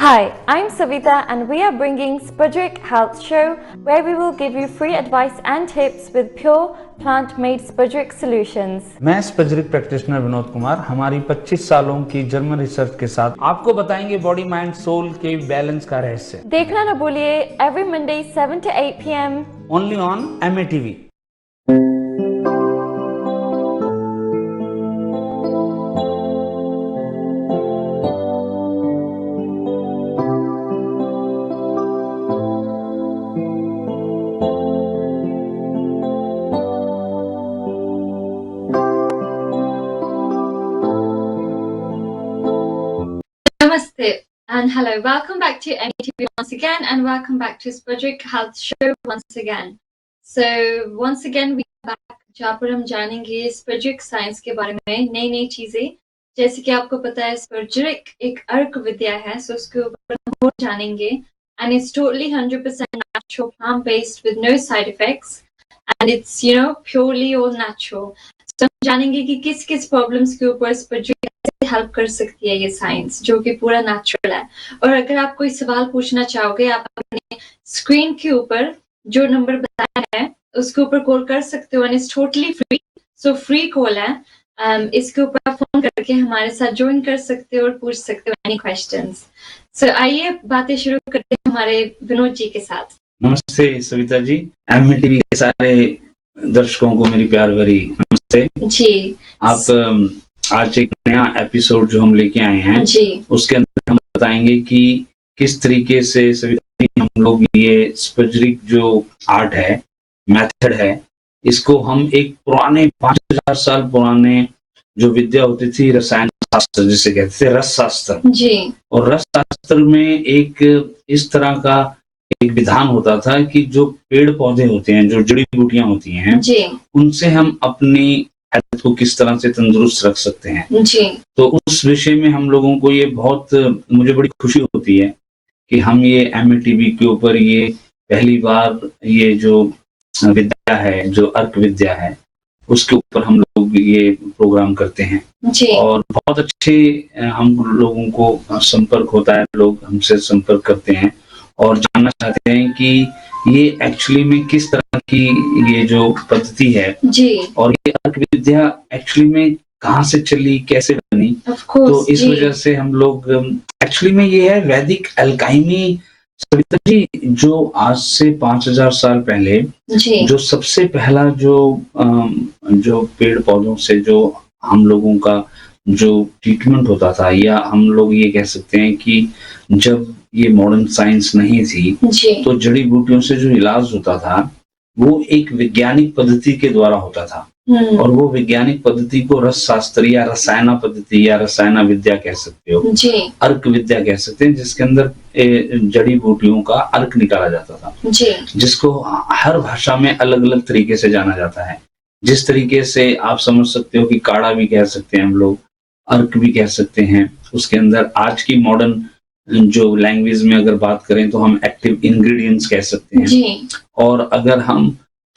Hi, I'm Savita and we are bringing Spudric Health Show where we will give you free advice and tips with pure plant-made Spudric solutions. मैं स्पजरिक practitioner Vinod Kumar हमारी 25 सालों की German research के साथ आपको बताएंगे body mind soul के balance का रहस्य। देखना न भूलिए every Monday 7 to 8 p.m. Only on MATV। Namaste and hello, welcome back to MATV once again and welcome back to Spudric Health Show once again. So once again we are back जहाँ पर हम जानेंगे स्पजरिक science के बारे में नई नई चीजें। जैसे कि आपको पता है स्पजरिक एक अर्क विद्या है, सो उसके ऊपर हम और जानेंगे and it's totally 100% natural, plant based with no side effects and it's purely all natural. So हम जानेंगे कि किस किस प्रॉब्लम्स के ऊपर स्पजरिक हेल्प कर सकती है ये साइंस जो कि पूरा नेचुरल है। और अगर आप कोई सवाल पूछना चाहोगे आप अपने स्क्रीन के ऊपर जो नंबर बताया है उसके ऊपर कॉल कर सकते हो and it's totally free, so free call है। इसके ऊपर आप फोन करके हमारे साथ ज्वाइन कर सकते हो और पूछ सकते हो एनी क्वेश्चंस। सो आइए बातें शुरू करते हैं हमारे विनोद जी के साथ। नमस्ते सविता जी, MATV के सारे दर्शकों को मेरी प्यार भरी नमस्ते जी। आप आज एक नया एपिसोड जो हम लेके आए हैं जी, उसके अंदर हम बताएंगे कि किस तरीके से सभी हम लोग ये स्पजरिक जो आर्ट है, मेथड है, इसको हम एक पुराने 5000 साल पुराने जो विद्या होती थी रसायन शास्त्र जिसे कहते थे रस शास्त्र जी, और रस शास्त्र में एक इस तरह का एक विधान होता था कि जो पेड़ पौधे होते हैं, जो जड़ी बूटियां होती हैं जी, उनसे हम अपनी हेल्थ को किस तरह से तंदुरुस्त रख सकते हैं जी। तो उस विषय में हम लोगों को ये बहुत मुझे बड़ी खुशी होती है कि हम ये MATV के ऊपर ये पहली बार ये जो विद्या है, जो अर्क विद्या है, उसके ऊपर हम लोग ये प्रोग्राम करते हैं जी। और बहुत अच्छे हम लोगों को संपर्क होता है, लोग हमसे संपर्क करते हैं और जानना चाहते हैं कि ये एक्चुअली में किस तरह की ये जो पद्धति है जी, और ये अर्क विद्या एक्चुअली में कहाँ से चली, कैसे बनी। तो इस वजह से हम लोग एक्चुअली में ये है वैदिक अल्काइमी सविता जी, जो आज से 5000 साल पहले जी, जो सबसे पहला जो पेड़ पौधों से जो हम लोगों का जो ट्रीटमेंट होता था, या हम लोग ये कह सकते हैं कि जब ये मॉडर्न साइंस नहीं थी तो जड़ी बूटियों से जो इलाज होता था वो एक वैज्ञानिक पद्धति के द्वारा होता था, और वो वैज्ञानिक पद्धति को रस शास्त्र या रसायना पद्धति या रसायना विद्या कह सकते हो जी, अर्क विद्या कह सकते हैं, जिसके अंदर जड़ी बूटियों का अर्क निकाला जाता था जी, जिसको हर भाषा में अलग अलग तरीके से जाना जाता है। जिस तरीके से आप समझ सकते हो कि काढ़ा भी कह सकते हैं हम लोग, अर्क भी कह सकते हैं। उसके अंदर आज की मॉडर्न जो लैंग्वेज में अगर बात करें तो हम एक्टिव इंग्रेडिएंट्स कह सकते हैं जी। और अगर हम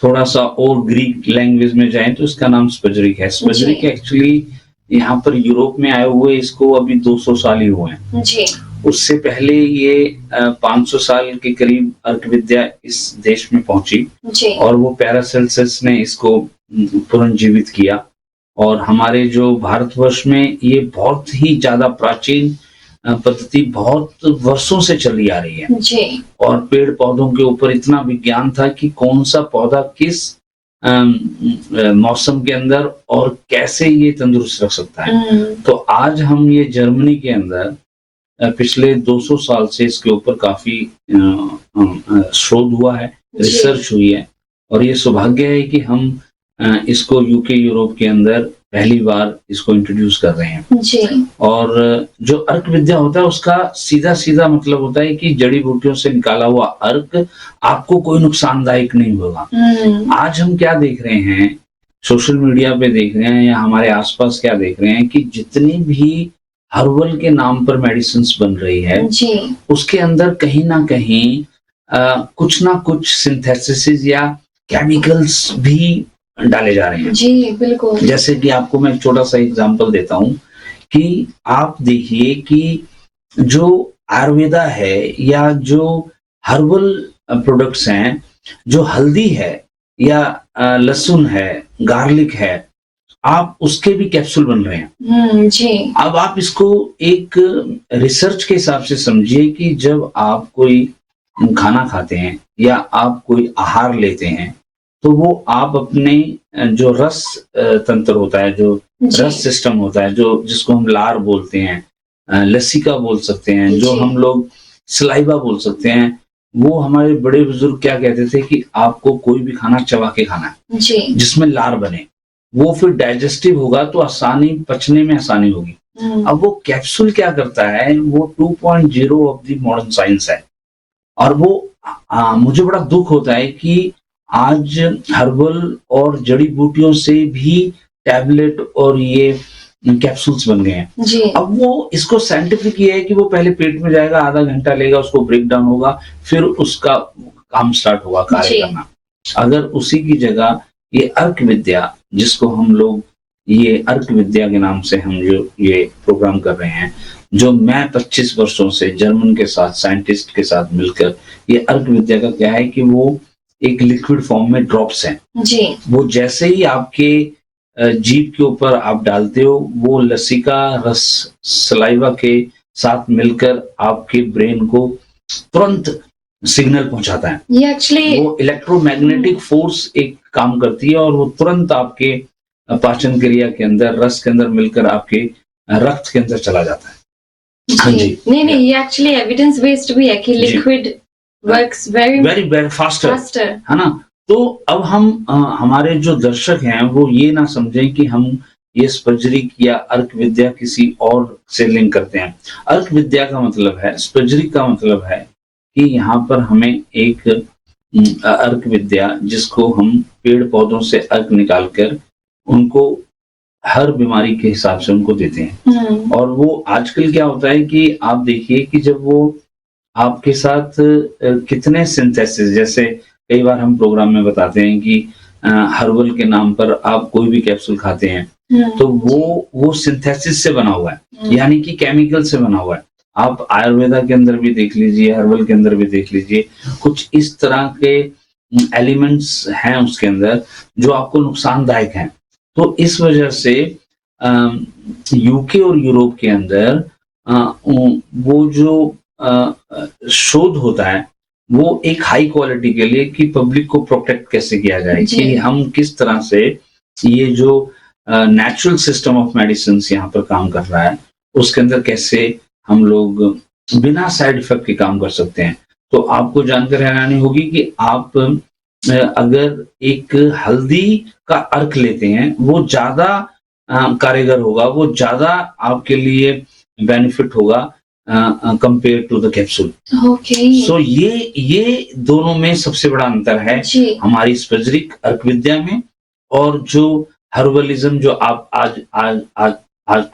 थोड़ा सा और ग्रीक लैंग्वेज में जाएं तो इसका नाम स्पजरिक है। स्पजरिक एक्चुअली यहाँ पर यूरोप में आए हुए इसको अभी 200 साल ही हुए हैं जी। उससे पहले ये 500 साल के करीब अर्क विद्या इस देश में पहुंची जी। और वो पैरासेल्सस ने इसको पुनर्जीवित किया, और हमारे जो भारतवर्ष में ये बहुत ही ज्यादा प्राचीन पद्धति बहुत वर्षों से चली आ रही है जी। और पेड़ पौधों के ऊपर इतना विज्ञान था कि कौन सा पौधा किस मौसम के अंदर और कैसे ये तंदुरुस्त रख सकता है। तो आज हम ये जर्मनी के अंदर पिछले 200 साल से इसके ऊपर काफी शोध हुआ है, रिसर्च हुई है, और ये सौभाग्य है कि हम इसको UK यूरोप के अंदर पहली बार इसको इंट्रोड्यूस कर रहे हैं जी। और जो अर्क विद्या होता है उसका सीधा सीधा मतलब होता है कि जड़ी बूटियों से निकाला हुआ अर्क आपको कोई नुकसानदायक नहीं होगा। आज हम क्या देख रहे हैं, सोशल मीडिया पे देख रहे हैं या हमारे आसपास क्या देख रहे हैं कि जितनी भी हर्बल के नाम पर मेडिसिन बन रही है जी, उसके अंदर कहीं ना कहीं कुछ ना कुछ सिंथेसिस या केमिकल्स भी डाले जा रहे हैं जी। बिल्कुल। जैसे कि आपको मैं एक छोटा सा एग्जांपल देता हूं कि आप देखिए कि जो आयुर्वेदा है या जो हर्बल प्रोडक्ट्स हैं, जो हल्दी है या लहसुन है, गार्लिक है, आप उसके भी कैप्सूल बन रहे हैं। जी। अब आप इसको एक रिसर्च के हिसाब से समझिए कि जब आप कोई खाना खाते हैं या आप कोई आहार लेते हैं, तो वो आप अपने जो रस तंत्र होता है, जो रस सिस्टम होता है, जो जिसको हम लार बोलते हैं, लसिका बोल सकते हैं, जो हम लोग सलाइवा बोल सकते हैं, वो हमारे बड़े बुजुर्ग क्या कहते थे कि आपको कोई भी खाना चबा के खाना है, जिसमें लार बने, वो फिर डाइजेस्टिव होगा तो आसानी, पचने में आसानी होगी। अब वो कैप्सूल क्या करता है, वो 2.0 ऑफ द मॉडर्न साइंस है। और वो मुझे बड़ा दुख होता है कि आज हर्बल और जड़ी बूटियों से भी टैबलेट और ये कैप्सूल्स बन गए हैं। अब वो इसको साइंटिफिक ये है कि वो पहले पेट में जाएगा, आधा घंटा लेगा, उसको ब्रेक डाउन होगा, फिर उसका काम स्टार्ट होगा कार्य करना। अगर उसी की जगह ये अर्क विद्या, जिसको हम लोग ये अर्क विद्या के नाम से हम जो ये प्रोग्राम कर रहे हैं, जो मैं 25 वर्षों से जर्मन के साथ, साइंटिस्ट के साथ मिलकर, ये अर्क विद्या का क्या है कि वो एक लिक्विड फॉर्म में ड्रॉप्स हैं। वो जैसे ही आपके जीभ के ऊपर आप डालते हो, वो लसिका रस सलाइवा के साथ मिलकर आपके ब्रेन को तुरंत सिग्नल पहुंचाता है। ये एक्चुअली वो इलेक्ट्रोमैग्नेटिक फोर्स एक काम करती है और वो तुरंत आपके पाचन क्रिया के अंदर, रस के अंदर मिलकर आपके रक्त के अंदर चला जाता है। हाँ जी। नहीं, ये एक्चुअली एविडेंस बेस्ड भी है कि लिक्विड वर्क्स वेरी फास्टर, है ना। तो अब हम हमारे जो दर्शक हैं वो ये ना समझें कि हम ये स्पज्रिक या अर्क विद्या किसी और से लिंक करते हैं। अर्क विद्या का मतलब है, स्पज्रिक का मतलब है कि यहाँ पर हमें एक अर्क विद्या, जिसको हम पेड़ पौधों से अर्क निकालकर उनको हर बीमारी के हिसाब से उनको देते हैं। और वो आजकल क्या होता है कि आप देखिए कि जब वो आपके साथ कितने सिंथेसिस, जैसे कई बार हम प्रोग्राम में बताते हैं कि हर्बल के नाम पर आप कोई भी कैप्सूल खाते हैं, तो वो सिंथेसिस से बना हुआ है, यानी कि केमिकल से बना हुआ है। आप आयुर्वेदा के अंदर भी देख लीजिए, हर्बल के अंदर भी देख लीजिए, कुछ इस तरह के एलिमेंट्स हैं उसके अंदर जो आपको नुकसानदायक हैं। तो इस वजह से यूके और यूरोप के अंदर वो जो शोध होता है वो एक हाई क्वालिटी के लिए कि पब्लिक को प्रोटेक्ट कैसे किया जाए, कि हम किस तरह से ये जो नेचुरल सिस्टम ऑफ मेडिसिन यहाँ पर काम कर रहा है, उसके अंदर कैसे हम लोग बिना साइड इफेक्ट के काम कर सकते हैं। तो आपको जानकर हैरानी होगी कि आप अगर एक हल्दी का अर्क लेते हैं, वो ज्यादा कारगर होगा, वो ज्यादा आपके लिए बेनिफिट होगा कंपेयर टू द कैप्सूल। सो ये दोनों में सबसे बड़ा अंतर है हमारी स्पज्रिक अर्क विद्या में और जो हर्बलिज्म जो आप आज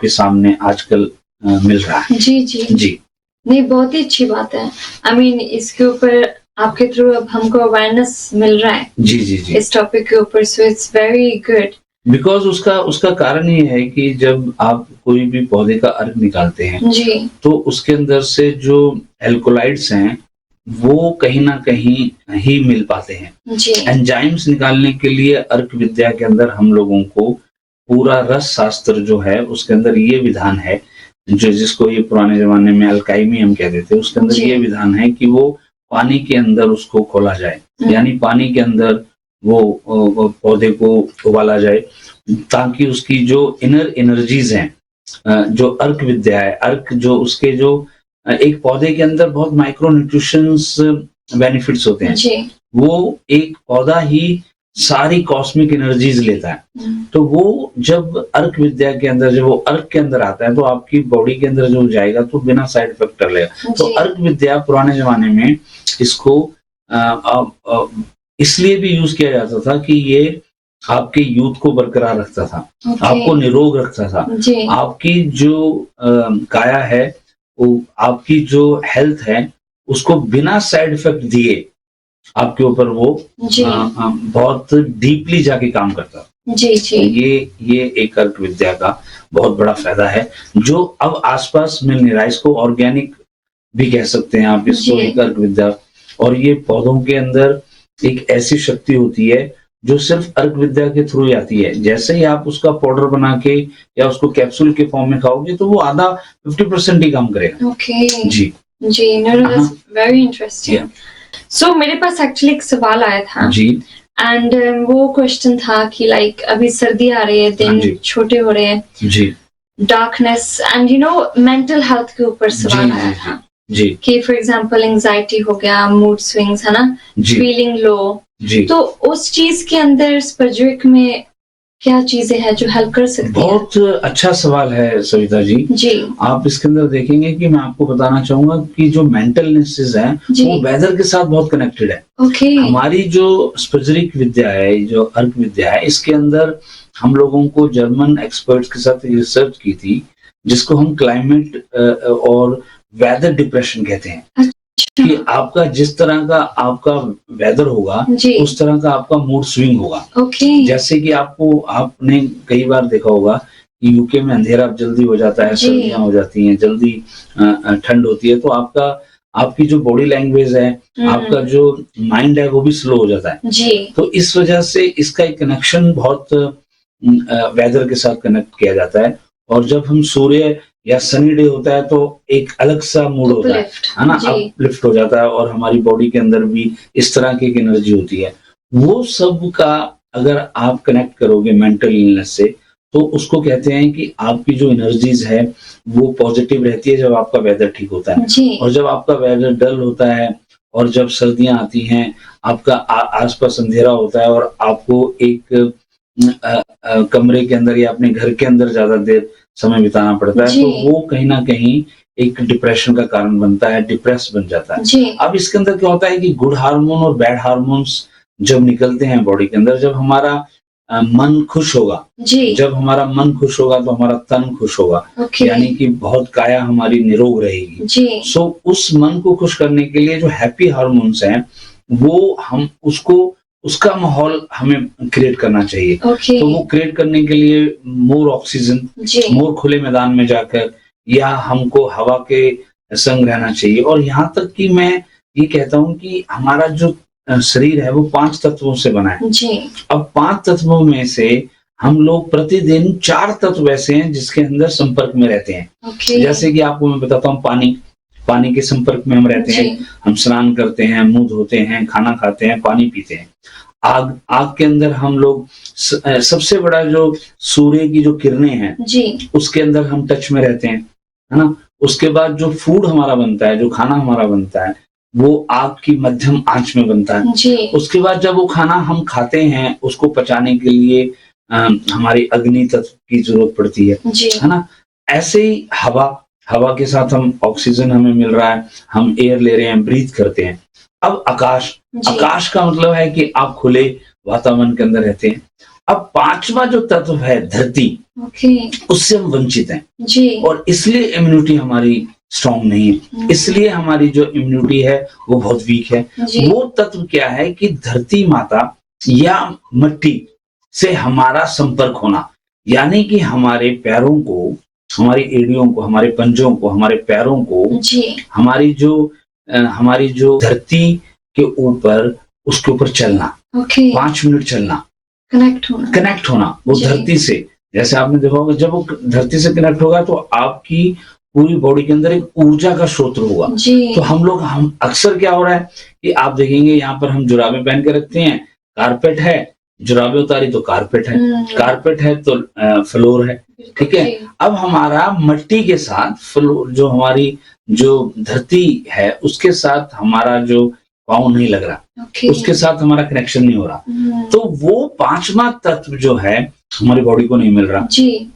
के सामने आजकल मिल रहा है। जी नहीं, बहुत ही अच्छी बात है। I mean, इसके ऊपर आपके थ्रू अब हमको अवेयरनेस मिल रहा है जी इस टॉपिक के ऊपर, so it's very good. Because उसका कारण ये है कि जब आप कोई भी पौधे का अर्क निकालते हैं तो उसके अंदर से जो एल्कोलाइड्स हैं वो कहीं ना कहीं ही मिल पाते हैं। एंजाइम्स निकालने के लिए अर्क विद्या के अंदर हम लोगों को पूरा रस शास्त्र जो है उसके अंदर ये विधान है, जो जिसको ये पुराने जमाने में अल्काइमी हम कहते थे, उसके अंदर ये विधान है कि वो पानी के अंदर उसको खोला जाए, यानी पानी के अंदर वो पौधे को उबाला जाए, ताकि उसकी जो इनर एनर्जीज हैं, जो अर्क विद्या है, अर्क जो उसके जो एक पौधे के अंदर बहुत माइक्रो न्यूट्रिशंस बेनिफिट्स होते हैं, वो एक पौधा ही सारी कॉस्मिक एनर्जीज लेता है। तो वो जब अर्क विद्या के अंदर, जब वो अर्क के अंदर आता है तो आपकी बॉडी के अंदर जो जाएगा तो बिना साइड इफेक्ट कर लेगा। तो अर्क विद्या पुराने जमाने में इसको इसलिए भी यूज किया जाता था कि ये आपके यूथ को बरकरार रखता था, आपको निरोग रखता था, आपकी जो काया है, वो आपकी जो हेल्थ है उसको बिना साइड इफेक्ट दिए आपके ऊपर वो बहुत डीपली जाके काम करता। ये एक अर्क विद्या का बहुत बड़ा फायदा है जो अब आसपास मिल नहीं रहा। इसको ऑर्गेनिक भी कह सकते हैं आप इसको, एक अर्क विद्या। और ये पौधों के अंदर एक ऐसी शक्ति होती है जो सिर्फ अर्क विद्या के थ्रू ही आती है। जैसे ही आप उसका पाउडर बना के या उसको कैप्सूल के फॉर्म में खाओगे तो वो आधा 50% ही काम करेगा। ओके जी जी, दैट्स वेरी इंटरेस्टिंग। सो मेरे पास एक्चुअली एक सवाल आया था जी, एंड वो क्वेश्चन था कि लाइक अभी सर्दी आ रही है, दिन छोटे हो रहे हैं जी, डार्कनेस एंड मेंटल हेल्थ के ऊपर सवाल आया था जी, कि फॉर एग्जांपल एंजाइटी हो गया, मूड स्विंग्स है ना, फीलिंग लो, तो उस चीज के अंदर स्पर्जुइक में क्या चीजें हैं जो हेल्प कर सकती है? बहुत अच्छा सवाल है सविता जी। जी, आप इसके अंदर देखेंगे कि मैं आपको बताना चाहूंगा कि जो मेंटल इलनेसेस हैं वो वेदर के साथ बहुत कनेक्टेड है। ओके। हमारी जो स्पर्जुइक विद्या है, जो अर्क विद्या है, इसके अंदर हम लोगों को जर्मन एक्सपर्ट्स के साथ रिसर्च की थी जिसको हम क्लाइमेट और वेदर डिप्रेशन कहते हैं। कि आपका जिस तरह का आपका वेदर होगा उस तरह का आपका मूड स्विंग होगा। जैसे कि आपने कई बार देखा होगा कि यूके में अंधेरा जल्दी हो जाता है, सर्दियां हो जाती हैं, जल्दी ठंड होती है, तो आपकी जो बॉडी लैंग्वेज है, आपका जो माइंड है वो भी स्लो हो जाता है। तो इस वजह से इसका एक कनेक्शन बहुत वेदर के साथ कनेक्ट किया जाता है। और जब हम सूर्य या सनी डे होता है तो एक अलग सा मूड होता है ना, अपलिफ्ट हो जाता है और हमारी बॉडी के अंदर भी इस तरह की एक एनर्जी होती है। वो सब का अगर आप कनेक्ट करोगे मेंटल इलनेस से तो उसको कहते हैं कि आपकी जो एनर्जीज है वो पॉजिटिव रहती है जब आपका वेदर ठीक होता है। और जब आपका वेदर डल होता है और जब सर्दियां आती हैं, आपका आसपास अंधेरा होता है और आपको एक कमरे के अंदर या अपने घर के अंदर ज्यादा देर समय बिताना पड़ता है, तो वो कहीं ना कहीं एक डिप्रेशन का कारण बनता है, डिप्रेस बन जाता है। अब इसके अंदर क्या होता है कि गुड हार्मोन और बैड हार्मोन्स जब निकलते हैं बॉडी के अंदर, जब हमारा मन खुश होगा, जब हमारा मन खुश होगा तो हमारा तन खुश होगा, यानी कि बहुत काया हमारी निरोग रहेगी। सो उस मन को खुश करने के लिए जो हैप्पी हार्मोन्स हैं वो हम उसका माहौल हमें क्रिएट करना चाहिए। तो वो क्रिएट करने के लिए मोर ऑक्सीजन, मोर खुले मैदान में जाकर, या हमको हवा के संग रहना चाहिए। और यहाँ तक कि मैं ये कहता हूँ कि हमारा जो शरीर है वो 5 तत्वों से बना है। अब 5 तत्वों में से हम लोग प्रतिदिन 4 तत्व ऐसे हैं जिसके अंदर संपर्क में रहते हैं। जैसे कि आपको मैं बताता हूँ, पानी के संपर्क में हम रहते हैं, हम स्नान करते हैं, मुंह धोते हैं, खाना खाते हैं, पानी पीते हैं। आग के अंदर हम लोग सबसे बड़ा जो सूर्य की जो किरणें हैं उसके अंदर हम टच में रहते हैं, है ना। उसके बाद जो फूड हमारा बनता है, जो खाना हमारा बनता है, वो आग की मध्यम आंच में बनता है। उसके बाद जब वो खाना हम खाते हैं उसको पचाने के लिए हमारी अग्नि तत्व की जरूरत पड़ती है ना। ऐसे ही हवा के साथ हम ऑक्सीजन हमें मिल रहा है, हम एयर ले रहे हैं, ब्रीथ करते हैं। अब आकाश का मतलब है कि आप खुले वातावरण के अंदर रहते हैं। अब 5वां जो तत्व है धरती, उससे हम वंचित हैं और इसलिए इम्यूनिटी हमारी स्ट्रॉन्ग नहीं है, इसलिए हमारी जो इम्यूनिटी है वो बहुत वीक है। वो तत्व क्या है कि धरती माता या मिट्टी से हमारा संपर्क होना, यानी कि हमारे पैरों को, हमारी एड़ियों को, हमारे पंजों को, हमारे पैरों को, हमारी जो धरती के ऊपर, उसके ऊपर चलना, 5 मिनट चलना, कनेक्ट होना वो धरती से। जैसे आपने देखा होगा जब वो धरती से कनेक्ट होगा तो आपकी पूरी बॉडी के अंदर एक ऊर्जा का स्रोत होगा। तो हम अक्सर क्या हो रहा है कि आप देखेंगे यहाँ पर हम जुराबे पहन के रखते हैं, कारपेट है, जुराबे उतारी तो कारपेट है, कारपेट है तो फ्लोर है, ठीक है। अब हमारा मिट्टी के साथ फ्लोर, जो हमारी जो धरती है उसके साथ हमारा जो पाँव नहीं लग रहा, उसके साथ हमारा कनेक्शन नहीं हो रहा। तो वो 5वां तत्व जो है हमारी बॉडी को नहीं मिल रहा।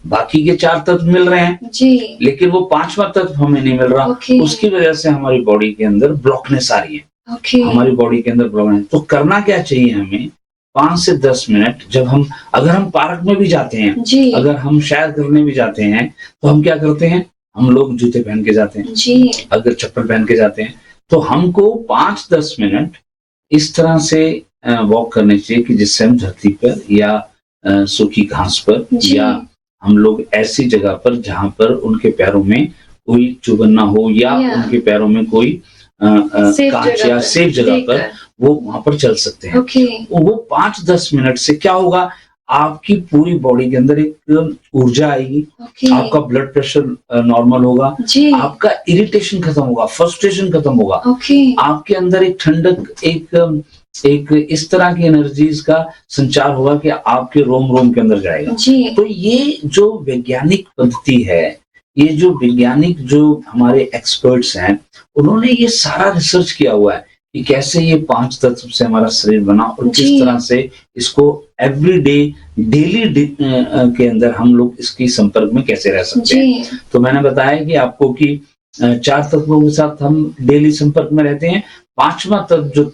बाकी के 4 तत्व मिल रहे हैं लेकिन वो 5वां तत्व हमें नहीं मिल रहा। उसकी वजह से हमारी बॉडी के अंदर ब्लॉकनेस आ रही है, हमारी बॉडी के अंदर ब्लॉकनेस। तो करना क्या चाहिए हमें, 5 से 10 मिनट, जब अगर हम पार्क में भी जाते हैं, अगर हम सैर करने भी जाते हैं, तो हम क्या करते हैं, हम लोग जूते पहन के जाते हैं, अगर चप्पल पहन के जाते हैं, तो हमको 5-10 मिनट इस तरह से वॉक करने चाहिए कि जिससे हम धरती पर या सूखी घास पर, या हम लोग ऐसी जगह पर जहां पर उनके पैरों में कोई चुभन ना हो या उनके पैरों में कोई कांच या सेफ जगह पर वो वहां पर चल सकते हैं। वो 5-10 मिनट से क्या होगा, आपकी पूरी बॉडी के अंदर एक ऊर्जा आएगी, आपका ब्लड प्रेशर नॉर्मल होगा, आपका इरिटेशन खत्म होगा, फ्रस्ट्रेशन खत्म होगा, आपके अंदर एक ठंडक, एक इस तरह की एनर्जीज का संचार होगा कि आपके रोम रोम के अंदर जाएगा। तो ये जो वैज्ञानिक पद्धति है, ये जो वैज्ञानिक जो हमारे एक्सपर्ट्स हैं, उन्होंने ये सारा रिसर्च किया हुआ है कि कैसे ये 5 तत्व से हमारा शरीर बना और किस तरह से इसको एवरीडे डेली के अंदर हम लोग इसकी संपर्क में कैसे रह सकते हैं। तो मैंने बताया कि आपको कि 4 तत्वों के साथ हम डेली संपर्क में रहते हैं। 5वां तत्व जो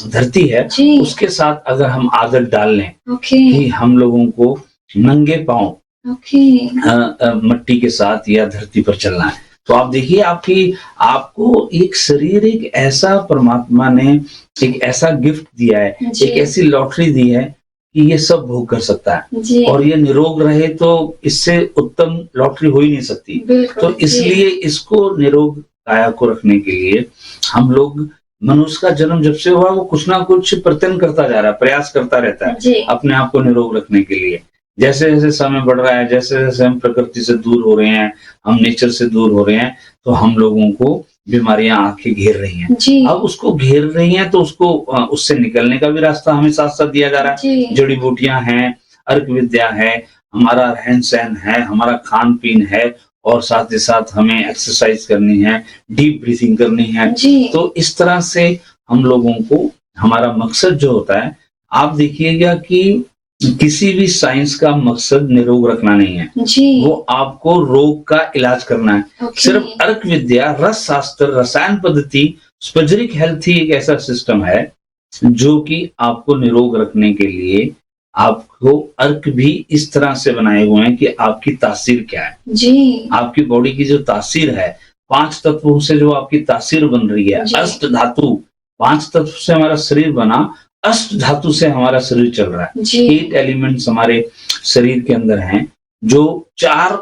धरती है, उसके साथ अगर हम आदत डाल लें कि हम लोगों को नंगे पांव मट्टी के साथ या धरती पर चलना है, तो आप देखिए आपको एक शरीर, एक ऐसा परमात्मा ने एक ऐसा गिफ्ट दिया है, एक ऐसी लॉटरी दी है कि ये सब भोग कर सकता है और ये निरोग रहे, तो इससे उत्तम लॉटरी हो ही नहीं सकती। तो इसलिए इसको निरोग काया को रखने के लिए हम लोग, मनुष्य का जन्म जब से हुआ वो कुछ ना कुछ प्रयत्न करता जा रहा है, प्रयास करता रहता है अपने आप को निरोग रखने के लिए। जैसे जैसे समय बढ़ रहा है, जैसे जैसे हम प्रकृति से दूर हो रहे हैं, हम नेचर से दूर हो रहे हैं, तो हम लोगों को बीमारियां आके घेर रही हैं। अब उसको घेर रही हैं तो उसको उससे निकलने का भी रास्ता हमें साथ साथ दिया जा रहा है। जड़ी बूटियां हैं, अर्क विद्या है, हमारा रहन सहन है, हमारा खान पीन है, और साथ ही साथ हमें एक्सरसाइज करनी है, डीप ब्रीथिंग करनी है। तो इस तरह से हम लोगों को, हमारा मकसद जो होता है, आप देखिएगा कि किसी भी साइंस का मकसद निरोग रखना नहीं है, वो आपको रोग का इलाज करना है। सिर्फ अर्क विद्या, रस शास्त्र, रसायन पद्धति, स्पजरिक हेल्थ ही एक ऐसा सिस्टम है जो कि आपको निरोग रखने के लिए आपको अर्क भी इस तरह से बनाए हुए हैं कि आपकी तासीर क्या है, आपकी बॉडी की जो तासीर है, 5 तत्वों से जो आपकी तासीर बन रही है, अष्ट धातु, 5 तत्व से हमारा शरीर बना, अष्ट धातु से हमारा शरीर चल रहा है। 8 एलिमेंट्स हमारे शरीर के अंदर हैं, जो 4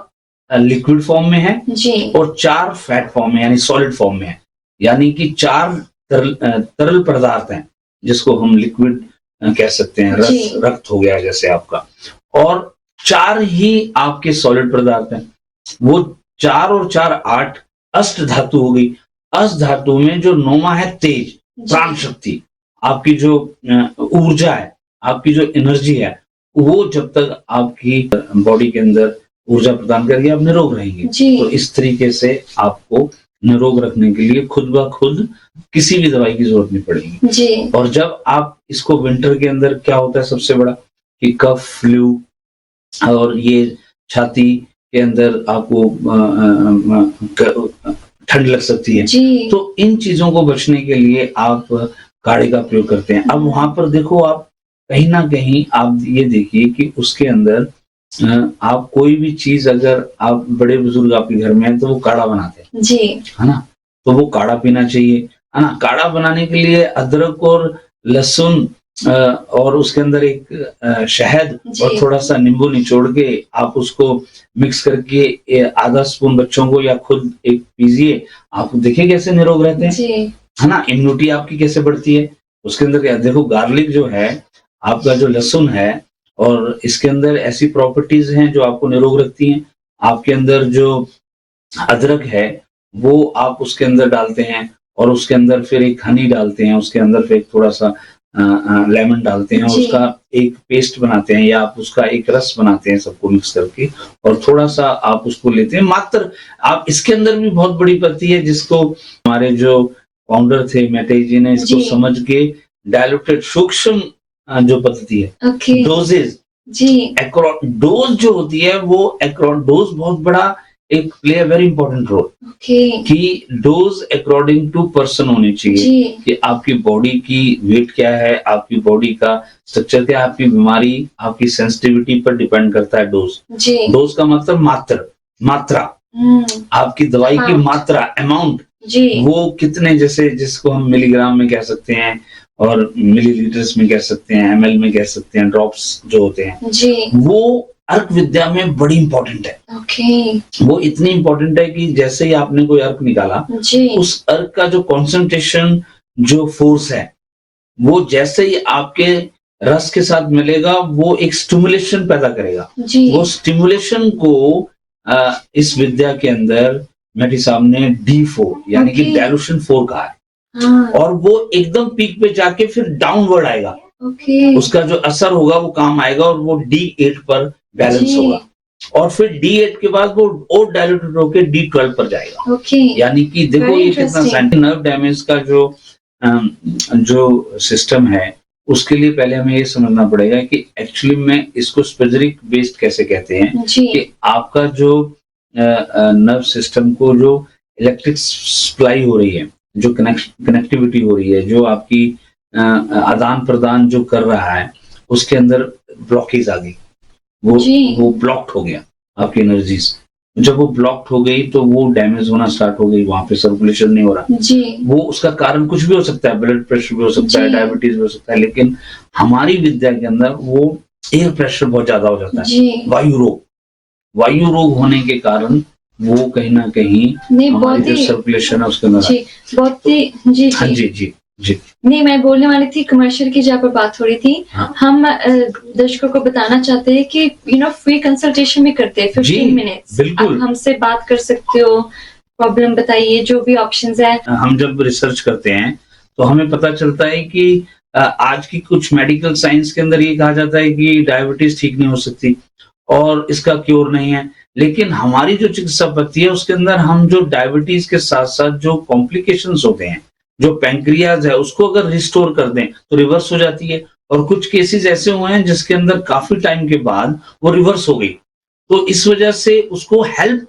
लिक्विड फॉर्म में है और 4 फैट फॉर्म में यानी सॉलिड फॉर्म में है, यानी कि 4 तरल पदार्थ हैं, जिसको हम लिक्विड कह सकते हैं, रस, रक्त हो गया जैसे आपका, और 4 ही आपके सॉलिड पदार्थ हैं। वो 4 और 4 8 अष्ट धातु हो गई। अष्ट धातु में जो 9वां है तेज, प्राण शक्ति, आपकी जो ऊर्जा है, आपकी जो एनर्जी है, वो जब तक आपकी बॉडी के अंदर ऊर्जा प्रदान करके आप निरोग रहेंगे। तो इस तरीके से आपको निरोग रखने के लिए खुद ब खुद किसी भी दवाई की जरूरत नहीं पड़ेगी। और जब आप इसको विंटर के अंदर क्या होता है सबसे बड़ा कि कफ, फ्लू और ये छाती के अंदर आपको ठंड लग सकती है, तो इन चीजों को बचने के लिए आप काढ़े का प्रयोग करते हैं। अब वहां पर देखो, आप कहीं ना कहीं आप ये देखिए कि उसके अंदर आप कोई भी चीज, अगर आप बड़े बुजुर्ग आपके घर में हैं तो वो काढ़ा बनाते हैं, है ना, तो वो काढ़ा पीना चाहिए, है ना। काढ़ा बनाने के लिए अदरक और लहसुन और उसके अंदर एक शहद और थोड़ा सा नींबू निचोड़ के आप उसको मिक्स करके आधा स्पून बच्चों को या खुद एक पीजिए, आप देखिए कैसे निरोग रहते हैं, है ना। इम्यूनिटी आपकी कैसे बढ़ती है। उसके अंदर क्या देखो, गार्लिक जो है आपका, जो लहसुन है, और इसके अंदर ऐसी प्रॉपर्टीज हैं जो आपको निरोग रखती हैं। आपके अंदर जो अदरक है वो आप उसके अंदर डालते हैं और उसके अंदर फिर एक हनी डालते हैं, उसके अंदर फिर थोड़ा सा लेमन डालते हैं और उसका एक पेस्ट बनाते हैं या आप उसका एक रस बनाते हैं, सबको मिक्स करके, और थोड़ा सा आप उसको लेते हैं मात्र। आप इसके अंदर भी बहुत बड़ी पद्धति है जिसको हमारे जो फाउंडर थे मैटे जी ने इसको समझ के डायल्यूटेड सूक्ष्म जो पद्धति है, डोजेज, डोज जो होती है वो डोज बहुत बड़ा एक play a very important role कि डोज अकॉर्डिंग टू पर्सन होनी चाहिए कि आपकी बॉडी की वेट क्या है, आपकी बॉडी का स्ट्रक्चर क्या है, आपकी बीमारी, आपकी सेंसिटिविटी पर डिपेंड करता है डोज। डोज का मतलब मात्रा, आपकी दवाई की मात्रा, अमाउंट, वो कितने, जैसे जिसको हम मिलीग्राम में कह सकते हैं और मिलीलीटर्स में कह सकते हैं, एमएल में कह सकते हैं, ड्रॉप्स जो होते हैं, वो अर्क विद्या में बड़ी इंपॉर्टेंट है। ओके। वो इतनी इंपॉर्टेंट है कि जैसे ही आपने कोई अर्क निकाला जी। उस अर्क का जो कॉन्सेंट्रेशन, जो फोर्स है, वो जैसे ही आपके रस के साथ मिलेगा वो एक स्टिमुलेशन पैदा करेगा। जी। वो स्टिमुलेशन को इस विद्या के अंदर मेरी साहब ने D4 यानी कि डायलूशन 4 कहा है। और वो एकदम पीक पे जाके फिर डाउनवर्ड आएगा। उसका जो असर होगा वो काम आएगा और वो D8 पर बैलेंस होगा और फिर D8 के बाद वो और डायल्यूटेड होकर D12 पर जाएगा। यानी कि देखो ये कितना नर्व डैमेज का जो सिस्टम है उसके लिए पहले हमें ये समझना पड़ेगा कि एक्चुअली में इसको स्पेसिफिक बेस्ड कैसे कहते हैं कि आपका जो नर्व सिस्टम को जो इलेक्ट्रिक सप्लाई हो रही है, जो कनेक्टिविटी हो रही है, जो आपकी आदान प्रदान जो कर रहा है उसके अंदर ब्लॉकेज आ गई, वो ब्लॉक्ड हो गया आपकी एनर्जीज। जब वो ब्लॉक्ड हो गई तो वो डैमेज होना स्टार्ट हो गई, वहां पे सर्कुलेशन नहीं हो रहा जी। वो उसका कारण कुछ भी हो सकता है, ब्लड प्रेशर भी हो सकता है, डायबिटीज भी हो सकता है, लेकिन हमारी विद्या के अंदर वो एयर प्रेशर बहुत ज्यादा हो जाता है। वायु रोग होने के कारण वो कहीं ना कहीं हमारी जो सर्कुलेशन है उसके अंदर हाँ जी नहीं, मैं बोलने वाली थी कमर्शियल की जहाँ पर बात हो रही थी। हाँ। हम दर्शकों को बताना चाहते हैं कि फ्री कंसल्टेशन भी करते हैं 15 मिनट्स। आप हमसे बात कर सकते हो, प्रॉब्लम बताइए, जो भी ऑप्शंस है। हम जब रिसर्च करते हैं तो हमें पता चलता है कि आज की कुछ मेडिकल साइंस के अंदर ये कहा जाता है कि डायबिटीज ठीक नहीं हो सकती और इसका क्योर नहीं है, लेकिन हमारी जो चिकित्सा पद्धति है उसके अंदर हम जो डायबिटीज के साथ साथ जो कॉम्प्लिकेशंस होते हैं, जो पैंक्रियाज है उसको अगर रिस्टोर कर दें तो रिवर्स हो जाती है। और कुछ केसेस ऐसे हुए हैं जिसके अंदर काफी टाइम के बाद वो रिवर्स हो गई। तो इस वजह से उसको हेल्प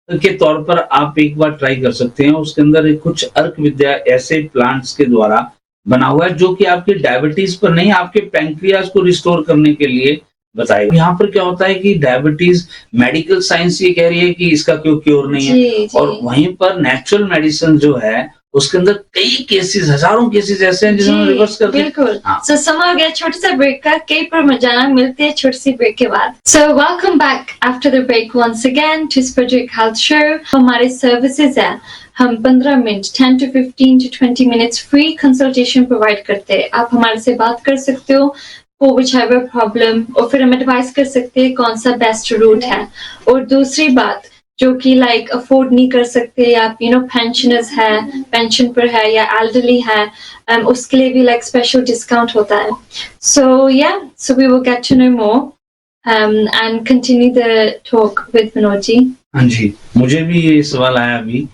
के तौर पर आप एक बार ट्राई कर सकते हैं। उसके अंदर कुछ अर्क विद्या ऐसे प्लांट्स के द्वारा बना हुआ है जो कि आपके डायबिटीज पर नहीं, आपके पैंक्रियाज को रिस्टोर करने के लिए बताएगा। यहाँ पर क्या होता है कि डायबिटीज मेडिकल साइंस ये कह रही है कि इसका क्यों क्योर नहीं है, और वहीं पर नेचुरल मेडिसिन जो है उसके अंदर कई केसेस, हजारों केसेस ऐसे हैं जिन्होंने रिवर्स कर दिया। बिल्कुल। सो समय हो गया छोटे से ब्रेक का, कई पर मजाना मिलते हैं छोटी सी ब्रेक के बाद। So welcome back after the break once again to Spurjik health show. हमारे सर्विसेज है, हम 15 minute 10 to 15 to 20 minutes free consultation provide करते हैं। आप हमारे से बात कर सकते हो for whichever problem, और फिर हम एडवाइस कर सकते हैं कौन सा बेस्ट रूट है। और दूसरी बात जो कि लाइक अफोर्ड नहीं कर सकते, या पेंशनर्स है, पेंशन पर है, या एल्डरली है, उसके लिए भी लाइक स्पेशल डिस्काउंट होता है। So so we will get to know more and continue the talk with Manoj ji. हाँ जी, मुझे भी ये सवाल आया अभी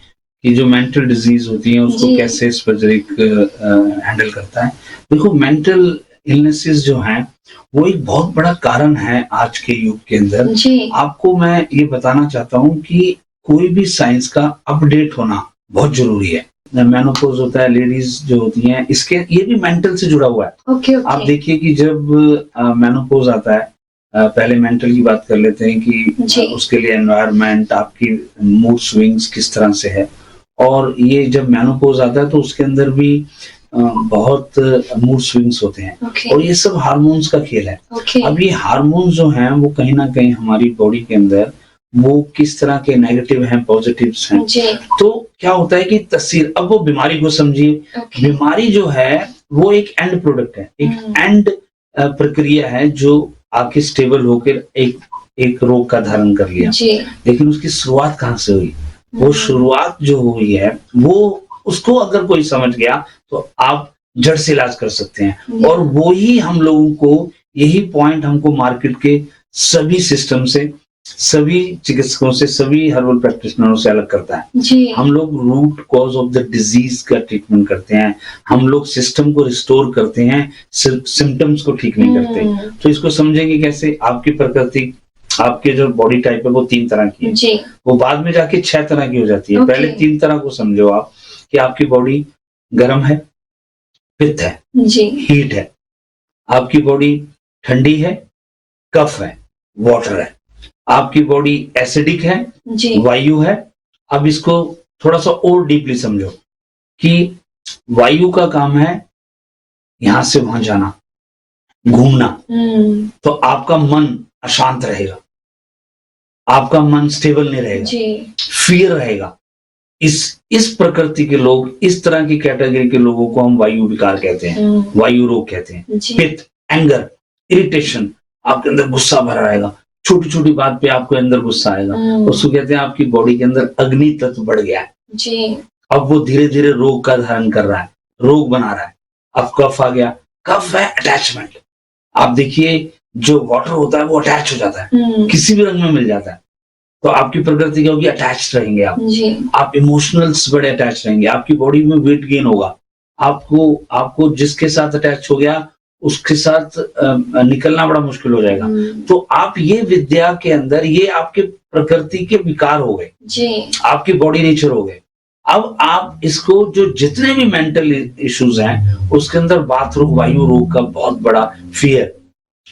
कि जो मेंटल डिजीज होती है उसको कैसे स्पर्जिक हैंडल करता है। देखो, मेंटल इलनेसेस जो हैं वो एक बहुत बड़ा कारण है आज के युग के अंदर। आपको मैं ये बताना चाहता हूँ कि कोई भी साइंस का अपडेट होना बहुत जरूरी है। मेनोपॉज होता है, लेडीज जो होती हैं, इसके ये भी मेंटल से जुड़ा हुआ है। okay. आप देखिए कि जब मेनोपॉज आता है, पहले मेंटल की बात कर लेते हैं कि उसके लिए एनवायरनमेंट, आपकी मूड स्विंग्स किस तरह से है, और ये जब मेनोपॉज आता है तो उसके अंदर भी बहुत मूड स्विंग्स होते हैं। और ये सब हार्मोन्स का खेल है। अब ये हार्मोन्स जो हैं वो कहीं ना कहीं हमारी बॉडी के अंदर वो किस तरह के नेगेटिव हैं, पॉजिटिव्स हैं, तो क्या होता है कि तस्वीर, अब वो बीमारी को समझिए। बीमारी जो है वो एक एंड प्रोडक्ट है, एक एंड प्रक्रिया है जो आके स्टेबल होकर एक रोग का धारण कर लिया। लेकिन उसकी शुरुआत कहाँ से हुई? वो शुरुआत जो हुई है वो उसको अगर कोई समझ गया तो आप जड़ से इलाज कर सकते हैं। और वो ही हम लोगों को, यही पॉइंट हमको मार्केट के सभी सिस्टम से, सभी चिकित्सकों से, सभी हर्बल प्रैक्टिशनरों से अलग करता है। हम लोग root cause of the disease का ट्रीटमेंट करते हैं, हम लोग सिस्टम को रिस्टोर करते हैं, सिम्टम्स को ठीक नहीं करते। तो इसको समझेंगे कैसे? आपकी प्रकृति, आपके जो बॉडी टाइप है वो 3 तरह की है, वो बाद में जाके 6 तरह की हो जाती है। पहले 3 तरह को समझो आप, कि आपकी बॉडी गर्म है, पित्त है, हीट है। आपकी बॉडी ठंडी है, कफ है, वाटर है। आपकी बॉडी एसिडिक है, वायु है। अब इसको थोड़ा सा और डीपली समझो कि वायु का काम है यहां से वहां जाना, घूमना, तो आपका मन अशांत रहेगा। आपका मन स्टेबल नहीं रहेगा, फियर रहेगा। इस प्रकृति के लोग, इस तरह की कैटेगरी के लोगों को हम वायु विकार कहते हैं, वायु रोग कहते हैं। पित्त, एंगर, इरिटेशन, आपके अंदर गुस्सा भरा रहेगा, छोटी छोटी बात पे आपके अंदर गुस्सा आएगा, उसको कहते हैं आपकी बॉडी के अंदर अग्नि तत्व बढ़ गया है। अब वो धीरे धीरे रोग का धारण कर रहा है, रोग बना रहा है। अब कफ आ गया, कफ है अटैचमेंट। आप देखिए जो वाटर होता है वो अटैच हो जाता है, किसी भी रंग में मिल जाता है। तो आपकी प्रकृति क्या होगी, अटैच रहेंगे आप इमोशनल्स बड़े अटैच रहेंगे, आपकी बॉडी में वेट गेन होगा। आपको जिसके साथ अटैच हो गया उसके साथ निकलना बड़ा मुश्किल हो जाएगा। तो आप ये विद्या के अंदर, ये आपके प्रकृति के विकार हो गए, आपकी बॉडी नेचर हो गए। अब आप इसको, जो जितने भी मेंटल इश्यूज हैं उसके अंदर बात रोग, वायु रोग का बहुत बड़ा फियर,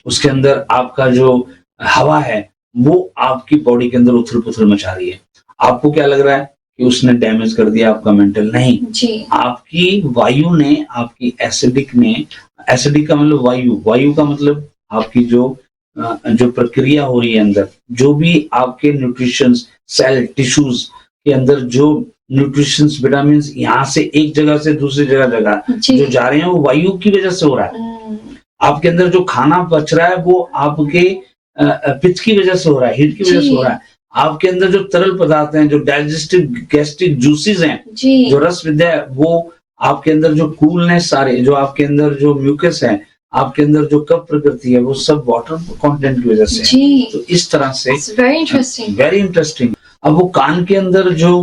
उसके अंदर आपका जो हवा है वो आपकी बॉडी के अंदर उथल पुथल मचा रही है। आपको क्या लग रहा है कि उसने डैमेज कर दिया आपका मेंटल, नहीं, आपकी वायु ने, आपकी एसिडिक ने, एसिडिक का मतलब वायु का मतलब आपकी जो प्रक्रिया हो रही है अंदर, जो भी आपके न्यूट्रिशंस, सेल, टिश्यूज के अंदर जो न्यूट्रिशंस, विटामिन यहाँ से एक जगह से दूसरी जगह जो जा रहे हैं वो वायु की वजह से हो रहा है। आपके अंदर जो खाना बच रहा है वो आपके पित्त की वजह से हो रहा है, हीट की वजह से हो रहा है। आपके अंदर जो तरल पदार्थ हैं, जो डाइजेस्टिव गैस्ट्रिक जूसेस हैं, जो रस विद्या है, वो आपके अंदर जो कूलनेस, सारे जो आपके अंदर जो म्यूकस है, आपके अंदर जो कफ प्रकृति है, वो सब वाटर कंटेंट की वजह से है। तो इस तरह से वेरी इंटरेस्टिंग। अब वो कान के अंदर जो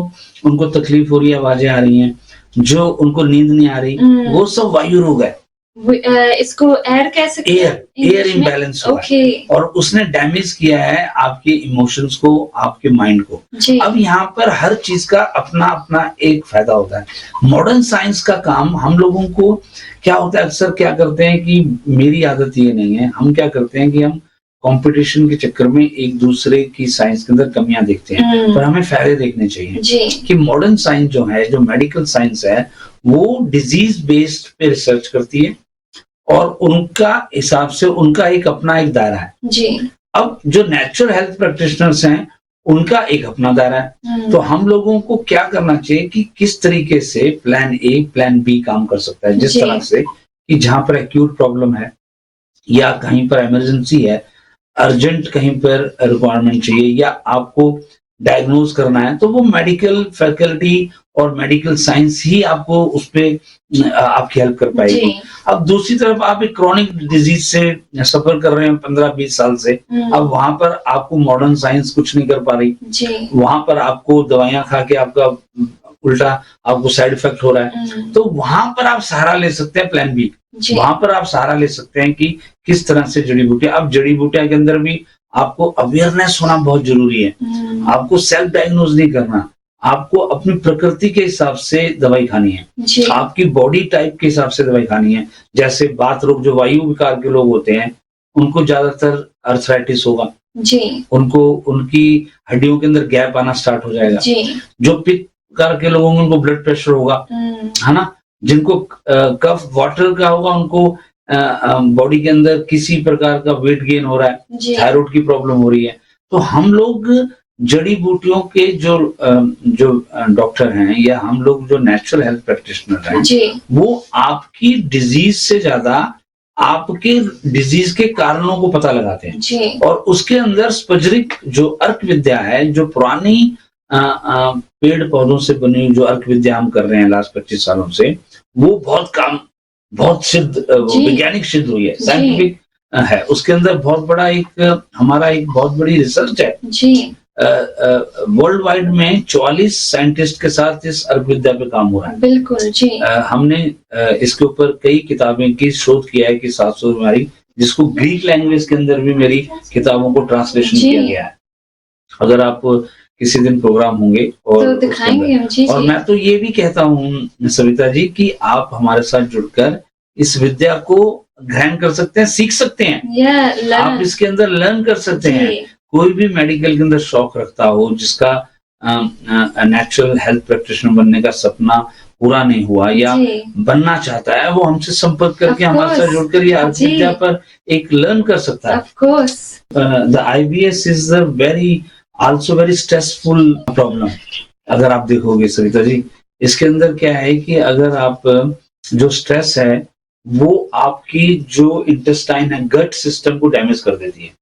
उनको तकलीफ हो रही है, आवाजें आ रही हैं, जो उनको नींद नहीं आ रही, वो सब वायु रोग है। इसको एयर कह सकते हैं, एयर इम्बैलेंस हुआ है और उसने डैमेज किया है आपके इमोशंस को, आपके माइंड को। अब यहाँ पर हर चीज का अपना अपना एक फायदा होता है। मॉडर्न साइंस का काम, हम लोगों को क्या होता है, अक्सर क्या करते हैं कि, मेरी आदत ये नहीं है, हम क्या करते हैं कि हम कंपटीशन के चक्कर में एक दूसरे की साइंस के अंदर कमियां देखते हैं, पर हमें फायदे देखने चाहिए कि मॉडर्न साइंस जो है, जो मेडिकल साइंस है, वो डिजीज बेस्ड पे रिसर्च करती है और उनका हिसाब से उनका एक अपना एक दायरा है। अब जो नेचुरल हेल्थ प्रैक्टिशनर्स हैं उनका एक अपना दायरा है। तो हम लोगों को क्या करना चाहिए कि किस तरीके से प्लान ए, प्लान बी काम कर सकता है, जिस तरह से कि जहां पर एक्यूट प्रॉब्लम है या कहीं पर इमरजेंसी है, अर्जेंट कहीं पर रिक्वायरमेंट चाहिए या आपको डायग्नोज करना है, तो वो मेडिकल फैकल्टी और मेडिकल साइंस ही आपको उस पर आपकी हेल्प कर पाएगी। अब दूसरी तरफ आप एक क्रॉनिक डिजीज से सफर कर रहे हैं 15-20 साल से, अब वहां पर आपको मॉडर्न साइंस कुछ नहीं कर पा रही, वहां पर आपको दवाइयां खा के आपका उल्टा आपको साइड इफेक्ट हो रहा है। तो वहां पर आप सहारा ले सकते हैं प्लान बी, वहां पर आप सहारा ले सकते हैं कि किस तरह से जड़ी बूटियां। अब जड़ी बूटियां के अंदर भी आपको अवेयरनेस होना बहुत जरूरी है। आपको सेल्फ डायग्नोज नहीं करना, आपको अपनी प्रकृति के हिसाब से दवाई खानी है, आपकी बॉडी टाइप के हिसाब से दवाई खानी है। जैसे बात रोग, जो वायु विकार के लोग होते हैं उनको ज्यादातर अर्थराइटिस होगा, उनको उनकी हड्डियों के अंदर गैप आना स्टार्ट हो जाएगा। जो पित्त विकार के लोग होंगे उनको ब्लड प्रेशर होगा, है ना। जिनको कफ वाटर का होगा उनको बॉडी के अंदर किसी प्रकार का वेट गेन हो रहा है, थायराइड की प्रॉब्लम हो रही है। तो हम लोग जड़ी बूटियों के जो डॉक्टर हैं या हम लोग जो नेचुरल हेल्थ प्रैक्टिशनर हैं, वो आपकी डिजीज से ज्यादा आपके डिजीज के कारणों को पता लगाते हैं। और उसके अंदर स्पजरिक जो अर्क विद्या है, जो पुरानी पेड़ पौधों से बनी जो अर्क विद्या हम कर रहे हैं लास्ट 25 सालों से, वो बहुत सिद्ध, वैज्ञानिक सिद्ध हुई है, साइंटिफिक है। उसके अंदर बहुत बड़ा एक हमारा एक बहुत बड़ी रिसर्च है। वर्ल्ड वाइड में 44 साइंटिस्ट के साथ इस अर्क विद्या पे काम हो रहा है। बिल्कुल जी। हमने इसके ऊपर कई किताबें की शोध किया है कि 700 हमारी, जिसको ग्रीक लैंग्वेज के अंदर भी मेरी किताबों को ट्रांसलेशन किया गया है। अगर आप किसी दिन प्रोग्राम होंगे और तो दिखाएंगे हम। जी, और मैं तो ये भी कहता हूँ सविता जी कि आप हमारे साथ जुड़कर इस विद्या को ग्रहण कर सकते हैं, सीख सकते हैं, आप इसके अंदर लर्न कर सकते हैं। कोई भी मेडिकल के अंदर शौक रखता हो, जिसका नेचुरल हेल्थ प्रैक्टिशनर बनने का सपना पूरा नहीं हुआ या बनना चाहता है, वो हमसे संपर्क करके हमारे साथ जुड़कर ये अर्क विद्या पर एक लर्न कर सकता है। The IBS is the very also very stressful problem. अगर आप देखोगे सविता जी, इसके अंदर क्या है कि अगर आप जो स्ट्रेस है वो आपकी जो इंटेस्टाइन है, गट सिस्टम को डैमेज कर देती है।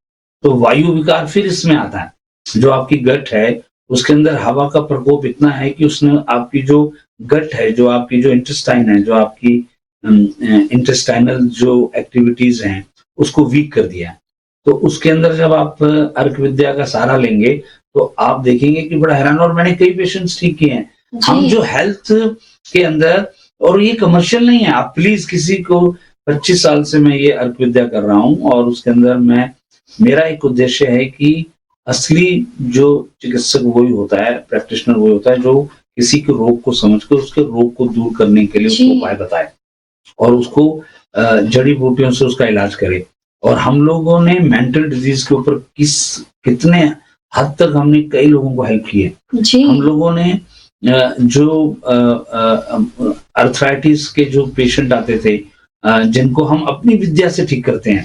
तो वायु विकार फिर इसमें आता है। जो आपकी गट है उसके अंदर हवा का प्रकोप इतना है कि उसने आपकी जो गट है, जो आपकी जो इंटेस्टाइन है, जो आपकी इंटेस्टाइनल जो एक्टिविटीज हैं उसको वीक कर दिया। तो उसके अंदर जब आप अर्क विद्या का सहारा लेंगे तो आप देखेंगे कि बड़ा हैरान, और मैंने कई पेशेंट्स ठीक किए हैं। हम जो हेल्थ के अंदर, और ये कमर्शियल नहीं है, आप प्लीज किसी को, 25 साल से मैं ये अर्क विद्या कर रहा हूँ और उसके अंदर मेरा एक उद्देश्य है कि असली जो चिकित्सक वही होता है, प्रैक्टिशनर वही होता है जो किसी के रोग को समझ कर उसके रोग को दूर करने के लिए उसको उपाय बताए और उसको जड़ी बूटियों से उसका इलाज करे। और हम लोगों ने मेंटल डिजीज के ऊपर कितने हद तक हमने कई लोगों को हेल्प की है। हम लोगों ने जो अर्थराइटिस के जो पेशेंट आते थे, जिनको हम अपनी विद्या से ठीक करते हैं,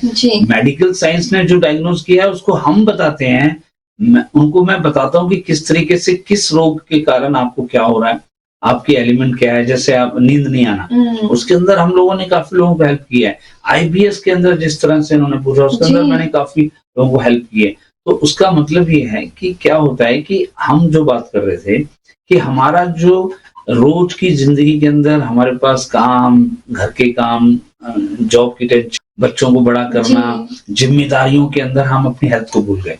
मेडिकल साइंस ने जो डायग्नोज किया है उसको हम बताते हैं, उनको मैं बताता हूँ कि किस तरीके से, किस रोग के कारण आपको क्या हो रहा है, आपकी एलिमेंट क्या है। जैसे आप नींद नहीं आना, उसके अंदर हम लोगों ने काफी लोगों को हेल्प किया है। आईबीएस के अंदर जिस तरह से उन्होंने पूछा उसके अंदर मैंने काफी लोगों को हेल्प की है। तो उसका मतलब ये है कि क्या होता है कि हम जो बात कर रहे थे कि हमारा जो रोज की जिंदगी के अंदर हमारे पास काम, घर के काम, जॉब की टेंशन, बच्चों को बड़ा करना, जिम्मेदारियों के अंदर हम अपनी हेल्थ को भूल गए।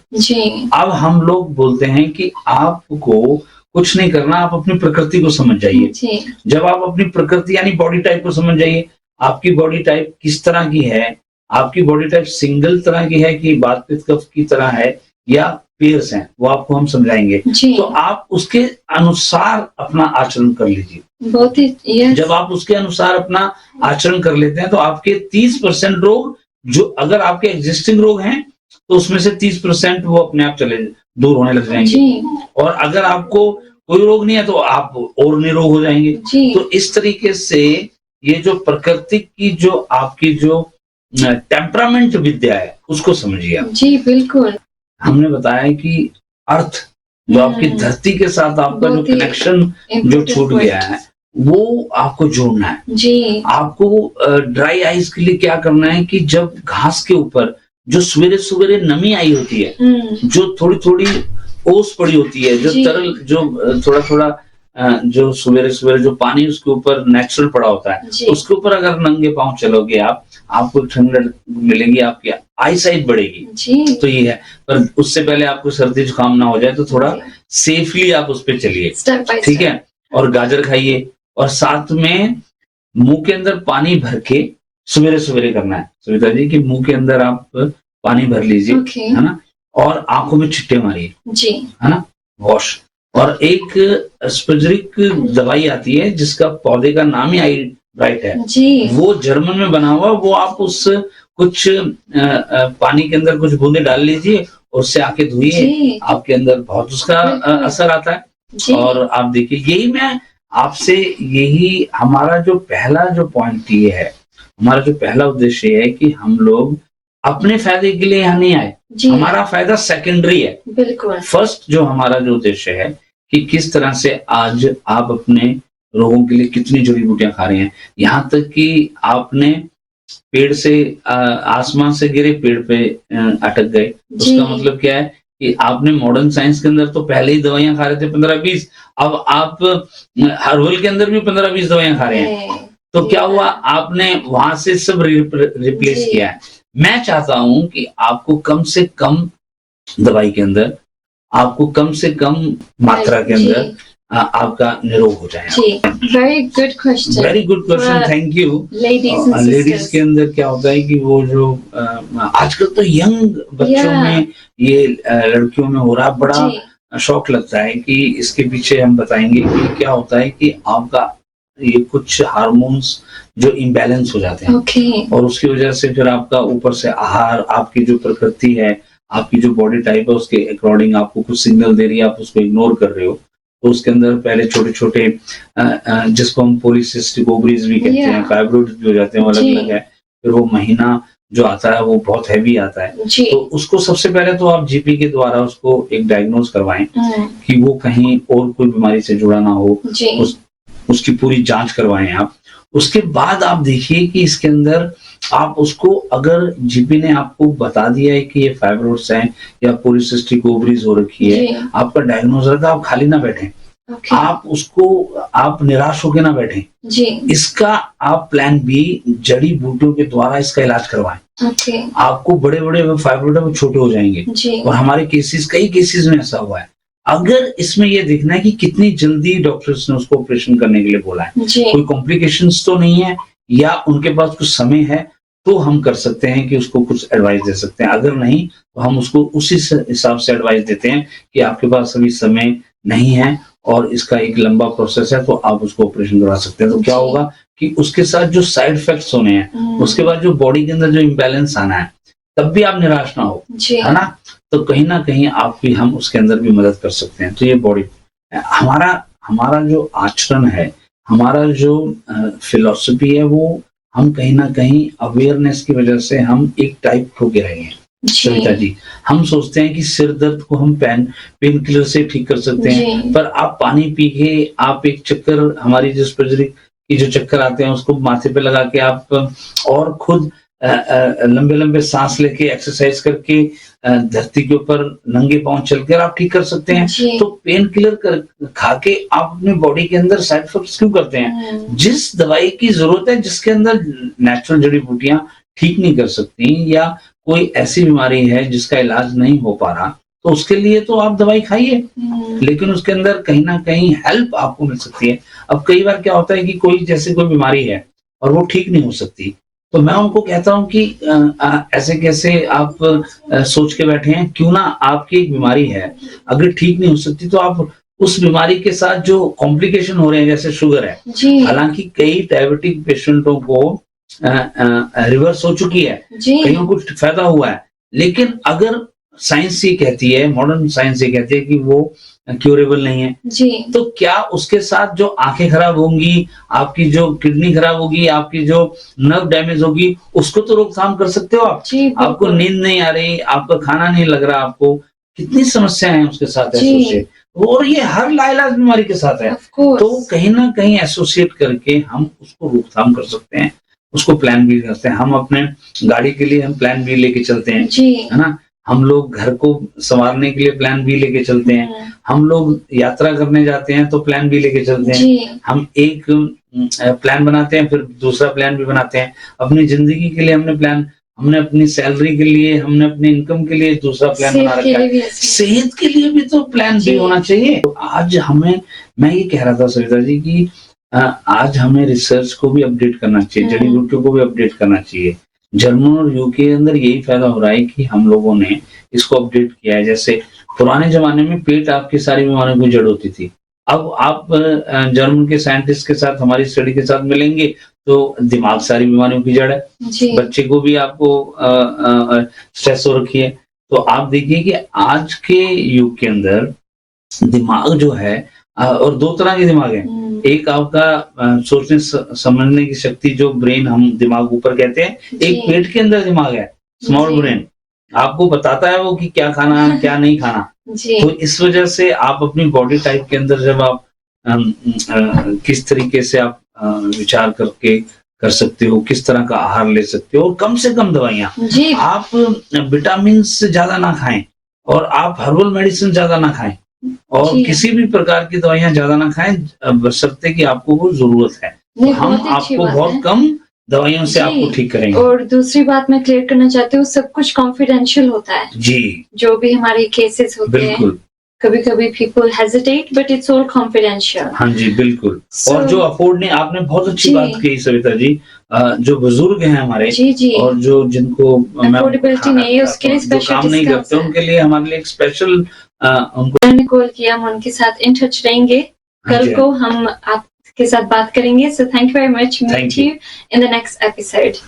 अब हम लोग बोलते हैं कि आपको कुछ नहीं करना, आप अपनी प्रकृति को समझ जाइए। जब आप अपनी प्रकृति यानी बॉडी टाइप को समझ जाइए, आपकी बॉडी टाइप किस तरह की है, आपकी बॉडी टाइप सिंगल तरह की है कि वात पित्त कफ की तरह है या पेयर्स हैं, वो आपको हम समझाएंगे। तो आप उसके अनुसार अपना आचरण कर लीजिए। बहुत ही जब आप उसके अनुसार अपना आचरण कर लेते हैं तो आपके 30% रोग, जो अगर आपके एग्जिस्टिंग रोग हैं तो उसमें से 30% वो अपने आप दूर होने लग जाएंगे। और अगर आपको कोई रोग नहीं है तो आप और निरोग हो जाएंगे। तो इस तरीके से ये जो प्रकृति की जो आपकी जो टेम्परामेंट विद्या है उसको समझिए आप। जी बिल्कुल। हमने बताया कि अर्थ, जो आपकी धरती के साथ आपका जो कनेक्शन जो छूट गया है वो आपको जोड़ना है। जी। आपको ड्राई आइज के लिए क्या करना है कि जब घास के ऊपर जो सवेरे सवेरे नमी आई होती है, जो थोड़ी थोड़ी ओस पड़ी होती है, जो तरल, जो थोड़ा थोड़ा जो सवेरे सवेरे जो पानी उसके ऊपर नेचुरल पड़ा होता है, उसके ऊपर अगर नंगे पांव चलोगे आप, आपको ठंडक मिलेगी, आपकी आई साइट बढ़ेगी। तो ये है, पर उससे पहले आपको सर्दी जुकाम ना हो जाए तो थोड़ा सेफली आप उस पर चलिए, ठीक है। और गाजर खाइए, और साथ में मुंह के अंदर पानी भर के सवेरे सवेरे करना है सुविधा जी, कि मुंह के अंदर आप पानी भर लीजिए, है ना, और आंखों में छिट्टे मारिए, है ना, वॉश। और एक स्पजरिक दवाई आती है जिसका पौधे का नाम ही आई ब्राइट है, वो जर्मन में बना हुआ, वो आप उस कुछ पानी के अंदर कुछ बूंदे डाल लीजिए और उससे आके धोइए, आपके अंदर बहुत उसका असर आता है। और आप देखिए, यही मैं आपसे, यही हमारा जो पहला जो पॉइंट ये है, हमारा जो पहला उद्देश्य है कि हम लोग अपने फायदे के लिए यहाँ नहीं आए, हमारा फायदा सेकेंडरी है। बिल्कुल। फर्स्ट जो हमारा जो उद्देश्य है कि किस तरह से आज आप अपने रोगों के लिए कितनी जड़ी बूटियां खा रहे हैं, यहाँ तक कि आपने पेड़ से आसमान से गिरे पेड़ पे अटक गए। उसका मतलब क्या है कि आपने मॉडर्न साइंस के अंदर तो पहले ही दवाइयां खा रहे थे 15-20, अब आप हर्बल के अंदर भी 15-20 दवाइयां खा रहे हैं। तो क्या हुआ, आपने वहां से सब रिप्लेस किया है। मैं चाहता हूं कि आपको कम से कम दवाई के अंदर, आपको कम से कम मात्रा के अंदर आपका निरोग हो जाए। Very good question, very good question, thank you. Ladies के अंदर क्या होता है कि वो जो आजकल तो यंग बच्चों में, ये लड़कियों में हो रहा, बड़ा शौक लगता है कि इसके पीछे हम बताएंगे कि क्या होता है कि आपका ये कुछ हार्मोन्स जो इम्बैलेंस हो जाते हैं, और उसकी वजह से फिर आपका ऊपर से आहार, आपकी जो प्रकृति है, आपकी जो बॉडी टाइप है उसके अकॉर्डिंग आपको कुछ सिग्नल दे रही है, आप उसको इग्नोर कर रहे हो। तो उसके अंदर पहले छोटे छोटे जिसको हम पॉलीसिस्टिक ओवरीज भी कहते हैं, फाइब्रोइड्स भी हो जाते हैं, वो अलग अलग है। फिर वो महीना जो आता है वो बहुत हैवी आता है, तो उसको सबसे पहले तो आप जीपी के द्वारा उसको एक डायग्नोज करवाएं कि वो कहीं और कोई बीमारी से जुड़ा ना हो, उसकी पूरी जांच करवाएं आप। उसके बाद आप देखिए कि इसके अंदर आप उसको, अगर जीपी ने आपको बता दिया है कि ये फाइब्रोइड्स हैं या पॉलीसिस्टिक ओवरीज हो रखी है, आपका डायग्नोज रहता है, आप खाली ना बैठें, आप उसको आप निराश होकर ना बैठें जी। इसका आप प्लान बी जड़ी बूटियों के द्वारा इसका इलाज करवाएं। आपको बड़े बड़े फाइब्रोइड वो छोटे हो जाएंगे जी। और हमारे केसेस, कई केसेस में ऐसा हुआ है। अगर इसमें यह देखना है कि कितनी जल्दी डॉक्टर्स ने उसको ऑपरेशन करने के लिए बोला है, कोई कॉम्प्लिकेशंस तो नहीं है या उनके पास कुछ समय है, तो हम कर सकते हैं कि उसको कुछ एडवाइस दे सकते हैं। अगर नहीं तो हम उसको उसी हिसाब से एडवाइस देते हैं कि आपके पास अभी समय नहीं है और इसका एक लंबा प्रोसेस है, तो आप उसको ऑपरेशन करवा सकते हैं। तो क्या होगा कि उसके साथ जो साइड इफेक्ट्स होने हैं, उसके बाद जो बॉडी के अंदर जो इम्बैलेंस आना है, तब भी आप निराश ना हो, है ना। तो कहीं ना कहीं आपकी हम उसके अंदर भी मदद कर सकते हैं। तो ये बॉडी, हमारा जो आचरण है, हमारा जो फिलॉसफी है, वो हम कहीं ना कहीं अवेयरनेस की वजह से हम एक टाइप होके रहे हैं सविता जी। हम सोचते हैं कि सिर दर्द को हम पेन किलर से ठीक कर सकते हैं, पर आप पानी पी के आप एक चक्कर, हमारी जो स्पर्जरिक की जो चक्कर आते हैं उसको माथे पे लगा के आप और खुद लंबे लंबे सांस लेके एक्सरसाइज करके धरती के ऊपर नंगे पांव चलकर आप ठीक कर सकते हैं। तो पेन किलर खा के आप अपनी बॉडी के अंदर साइड इफेक्ट्स क्यों करते हैं? जिस दवाई की जरूरत है, जिसके अंदर नेचुरल जड़ी बूटियां ठीक नहीं कर सकती, या कोई ऐसी बीमारी है जिसका इलाज नहीं हो पा रहा, तो उसके लिए तो आप दवाई खाइए, लेकिन उसके अंदर कहीं ना कहीं हेल्प आपको मिल सकती है। अब कई बार क्या होता है कि कोई बीमारी है और वो ठीक नहीं हो सकती, तो मैं उनको कहता हूं कि ऐसे कैसे आप सोच के बैठे हैं, क्यों ना आपकी एक बीमारी है, अगर ठीक नहीं हो सकती तो आप उस बीमारी के साथ जो कॉम्प्लिकेशन हो रहे हैं, जैसे शुगर है, हालांकि कई डायबिटिक पेशेंटों को रिवर्स हो चुकी है, कईयों को फायदा हुआ है, लेकिन अगर साइंस ये कहती है, मॉडर्न साइंस ये कहती है कि वो क्यूरेबल नहीं है जी, तो क्या उसके साथ जो आंखें खराब होंगी, आपकी जो किडनी खराब होगी, आपकी जो नर्व डैमेज होगी, उसको तो रोकथाम कर सकते हो आप। आपको नींद नहीं आ रही, आपका खाना नहीं लग रहा, आपको कितनी समस्याएं हैं उसके साथ एसोसिएट, और ये हर लाइलाज बीमारी के साथ है। तो कहीं ना कहीं एसोसिएट करके हम उसको रोकथाम कर सकते हैं, उसको प्लान बी करते हैं। हम अपने गाड़ी के लिए हम प्लान बी लेके चलते हैं, है ना। हम लोग घर को संवारने के लिए प्लान बी लेके चलते हैं, हम लोग यात्रा करने जाते हैं तो प्लान बी लेके चलते हैं, हम एक प्लान बनाते हैं फिर दूसरा प्लान भी बनाते हैं। अपनी जिंदगी के लिए हमने अपनी सैलरी के लिए, हमने अपनी इनकम के लिए दूसरा प्लान बना रखा है, सेहत के लिए भी तो प्लान बी होना चाहिए। तो आज मैं ये कह रहा था सविता जी की आज हमें रिसर्च को भी अपडेट करना चाहिए, जड़ी बूटियों को भी अपडेट करना चाहिए। जर्मन और यूके के अंदर यही फायदा हो रहा है कि हम लोगों ने इसको अपडेट किया है। जैसे पुराने जमाने में पेट आपकी सारी बीमारियों की जड़ होती थी, अब आप जर्मन के साइंटिस्ट के साथ, हमारी स्टडी के साथ मिलेंगे तो दिमाग सारी बीमारियों की जड़ है। बच्चे को भी आपको स्ट्रेस हो रखी है, तो आप देखिए कि आज के युग के अंदर दिमाग जो है, और दो तरह के दिमाग है, एक आपका सोचने समझने की शक्ति जो ब्रेन हम दिमाग ऊपर कहते हैं, एक पेट के अंदर दिमाग है स्मॉल ब्रेन, आपको बताता है वो कि क्या खाना है क्या नहीं खाना। तो इस वजह से आप अपनी बॉडी टाइप के अंदर जब आप किस तरीके से आप विचार करके कर सकते हो, किस तरह का आहार ले सकते हो, और कम से कम दवाइयां, आप विटामिन ज्यादा ना खाएं और आप हर्बल मेडिसिन ज्यादा ना खाएं और किसी भी प्रकार की दवाइयां ज्यादा ना खाएं, बशर्ते कि आपको वो जरूरत है। तो हम आपको बहुत कम दवाइयों से आपको ठीक करेंगे। और दूसरी बात मैं क्लियर करना चाहती हूँ, सब कुछ कॉन्फिडेंशियल होता है जी, जो भी हमारे केसेस होते हैं। कभी कभी people hesitate but it's all confidential. हाँ जी बिल्कुल। और जो अफोर्ड नहीं, आपने बहुत अच्छी बात कही सविता जी, जो बुजुर्ग हैं हमारे जी, और जो जिनको अफोर्डेबिलिटी नहीं है उसके लिए स्पेशल काम नहीं करते, उनके लिए हमारे लिए एक स्पेशल उनको कॉल किया, हम उनके साथ इन टच रहेंगे। कल को हम आपके साथ बात करेंगे। So thank you very much, meet you in the next episode.